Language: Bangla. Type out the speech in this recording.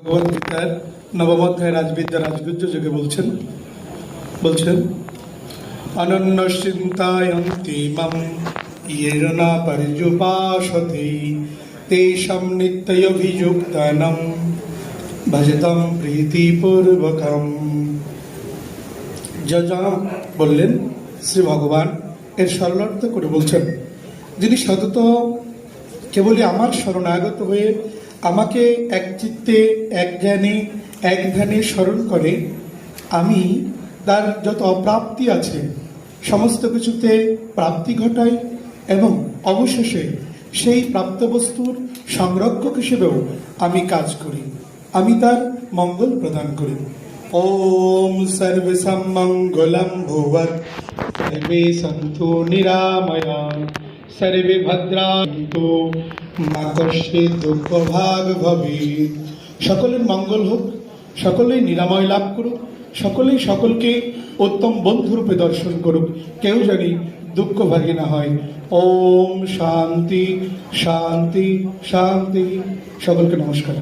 ভগবদ্গীতার নবম অধ্যায় রাজবিদ্যা রাজগুহ্য যোগে বলছেন অনন্য চিন্তায়ন্তি মাম ইয়েন না পর্যুপাসতে তেষাং নিত্যয়ভিযুক্তানাং ভজতাম প্রীতিপূর্বকম। যা বললেন শ্রী ভগবান এর সরলার্থ করে বলছেন, যিনি সতত কেবলই আমার শরণাগত হয়ে আমাকে এক চিত্তে এক ধ্যানে স্মরণ করে, আমি তার যত অপ্রাপ্তি আছে সমস্ত কিছুতে প্রাপ্তি ঘটাই এবং অবশেষে সেই প্রাপ্ত বস্তুর সংরক্ষক হিসেবেও আমি কাজ করি, আমি তার মঙ্গল প্রদান করি। ওম সর্বসং মঙ্গলং ভুবৎ সর্বে সন্তু নিরাময়া সর্বে ভদ্রান্তু মা কশ্চিৎ দুঃখভাগ ভবেৎ। সকলের মঙ্গল হোক, সকলেই নিরাময় লাভ করুক, সকলেই সকলকে উত্তম বন্ধুরূপে দর্শন করুক, কেউ জানি দুঃখভাগী না হয়। ওম শান্তি শান্তি শান্তি। সকলকে নমস্কার।